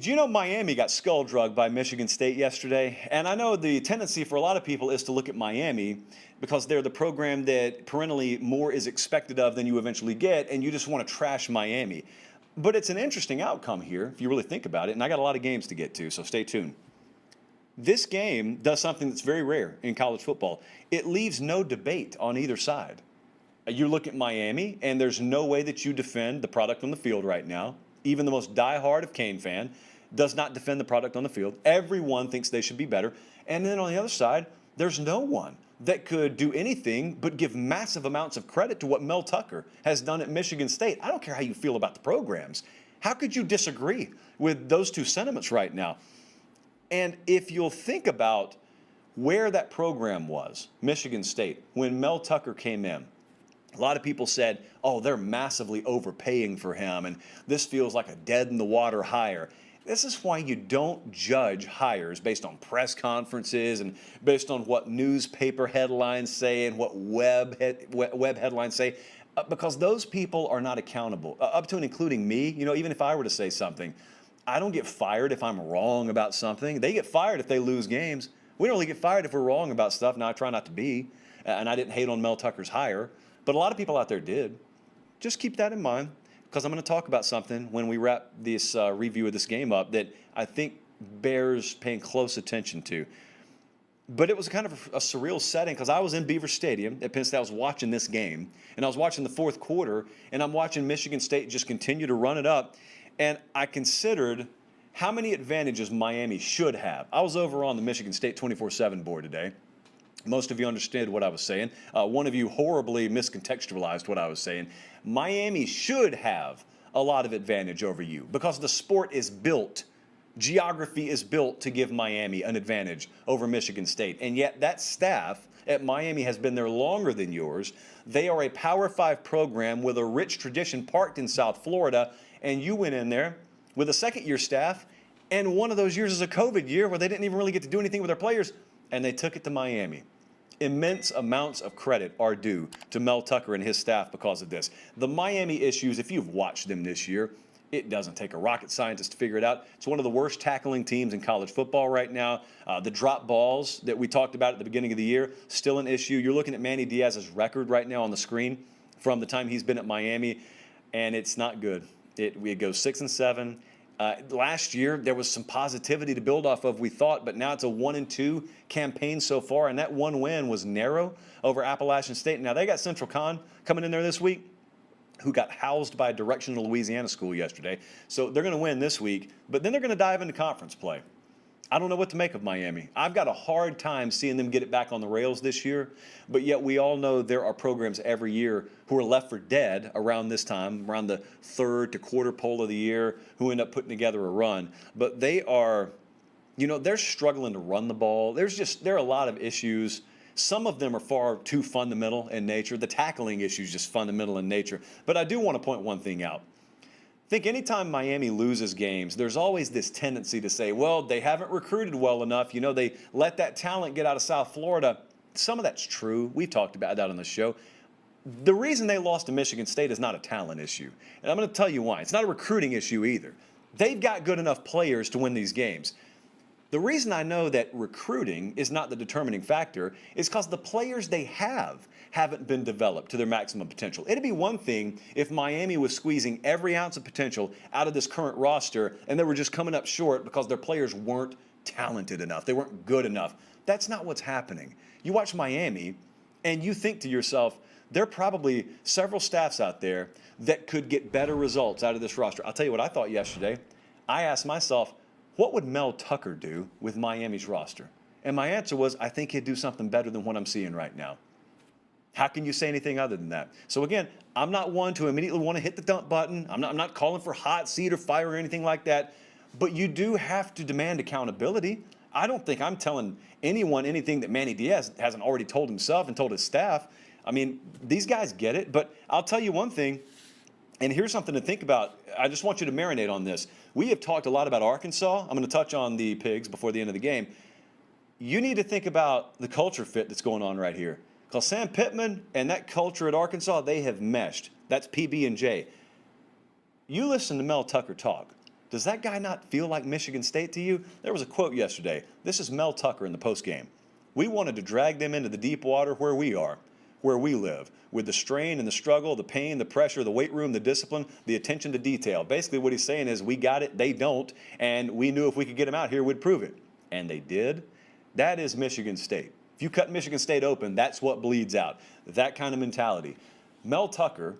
Do you know Miami got skull drugged by Michigan State yesterday? And I know the tendency for a lot of people is to look at Miami because they're the program that perennially more is expected of than you eventually get, and you just want to trash Miami. But it's an interesting outcome here if you really think about it, and I got a lot of games to get to, so stay tuned. This game does something that's very rare in college football. It leaves no debate on either side. You look at Miami, and there's no way that you defend the product on the field right now. Even the most diehard of Cane fan does not defend the product on the field. Everyone thinks they should be better. And then on the other side, there's no one that could do anything but give massive amounts of credit to what Mel Tucker has done at Michigan State. I don't care how you feel about the programs. How could you disagree with those two sentiments right now? And if you'll think about where that program was, Michigan State, when Mel Tucker came in, a lot of people said, oh, they're massively overpaying for him, and this feels like a dead-in-the-water hire. This is why you don't judge hires based on press conferences and based on what newspaper headlines say and what web headlines say, because those people are not accountable, up to and including me. You know, even if I were to say something, I don't get fired if I'm wrong about something. They get fired if they lose games. We don't really get fired if we're wrong about stuff. Now, I try not to be, and I didn't hate on Mel Tucker's hire. But a lot of people out there did. Just keep that in mind, because I'm going to talk about something when we wrap this review of this game up that I think bears paying close attention to. But it was kind of a surreal setting because I was in Beaver Stadium at Penn State. I was watching this game, and I was watching the fourth quarter, and I'm watching Michigan State just continue to run it up. And I considered how many advantages Miami should have. I was over on the Michigan State 24/7 board today. Most of you understood what I was saying. One of you horribly miscontextualized what I was saying. Miami should have a lot of advantage over you because the sport is built, geography is built to give Miami an advantage over Michigan State. And yet that staff at Miami has been there longer than yours. They are a Power 5 program with a rich tradition parked in South Florida, and you went in there with a second-year staff, and one of those years is a COVID year where they didn't even really get to do anything with their players, and they took it to Miami. Immense amounts of credit are due to Mel Tucker and his staff because of this. The Miami issues, if you've watched them this year, it doesn't take a rocket scientist to figure it out. It's one of the worst tackling teams in college football right now. The drop balls that we talked about at the beginning of the year, still an issue. You're looking at Manny Diaz's record right now on the screen from the time he's been at Miami, and it's not good. It goes 6-7. Last year, there was some positivity to build off of, we thought, but now it's a 1-2 campaign so far, and that one win was narrow over Appalachian State. Now, they got Central Con coming in there this week, who got housed by a directional Louisiana school yesterday. So they're going to win this week, but then they're going to dive into conference play. I don't know what to make of Miami. I've got a hard time seeing them get it back on the rails this year, but yet we all know there are programs every year who are left for dead around this time, around the third to quarter pole of the year, who end up putting together a run. But they are, you know, they're struggling to run the ball. There are a lot of issues. Some of them are far too fundamental in nature. The tackling issue is just fundamental in nature. But I do want to point one thing out. I think anytime Miami loses games, there's always this tendency to say, well, they haven't recruited well enough. You know, they let that talent get out of South Florida. Some of that's true. We've talked about that on the show. The reason they lost to Michigan State is not a talent issue. And I'm going to tell you why. It's not a recruiting issue either. They've got good enough players to win these games. The reason I know that recruiting is not the determining factor is because the players they haven't been developed to their maximum potential. It'd be one thing if Miami was squeezing every ounce of potential out of this current roster and they were just coming up short because their players weren't talented enough. They weren't good enough. That's not what's happening. You watch Miami and you think to yourself, there are probably several staffs out there that could get better results out of this roster. I'll tell you what I thought yesterday. I asked myself, what would Mel Tucker do with Miami's roster? And my answer was, I think he'd do something better than what I'm seeing right now. How can you say anything other than that? So again, I'm not one to immediately want to hit the dump button. I'm not calling for hot seat or fire or anything like that. But you do have to demand accountability. I don't think I'm telling anyone anything that Manny Diaz hasn't already told himself and told his staff. I mean, these guys get it. But I'll tell you one thing, and here's something to think about. I just want you to marinate on this. We have talked a lot about Arkansas. I'm going to touch on the Pigs before the end of the game. You need to think about the culture fit that's going on right here. Because Sam Pittman and that culture at Arkansas, they have meshed. That's PB&J. You listen to Mel Tucker talk. Does that guy not feel like Michigan State to you? There was a quote yesterday. This is Mel Tucker in the postgame. We wanted to drag them into the deep water where we are, where we live, with the strain and the struggle, the pain, the pressure, the weight room, the discipline, the attention to detail. Basically what he's saying is we got it, they don't, and we knew if we could get them out here, we'd prove it. And they did. That is Michigan State. If you cut Michigan State open, that's what bleeds out. That kind of mentality. Mel Tucker,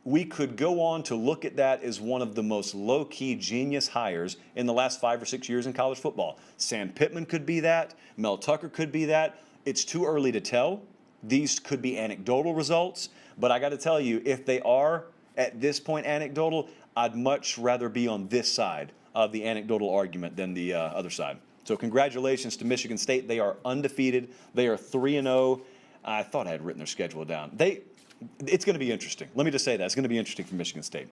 we could go on to look at that as one of the most low-key genius hires in the last 5 or 6 years in college football. Sam Pittman could be that. Mel Tucker could be that. It's too early to tell. These could be anecdotal results, but I got to tell you, if they are at this point anecdotal, I'd much rather be on this side of the anecdotal argument than the other side. So congratulations to Michigan State. They are undefeated. They are 3-0. I thought I had written their schedule down. It's going to be interesting. Let me just say that. It's going to be interesting for Michigan State.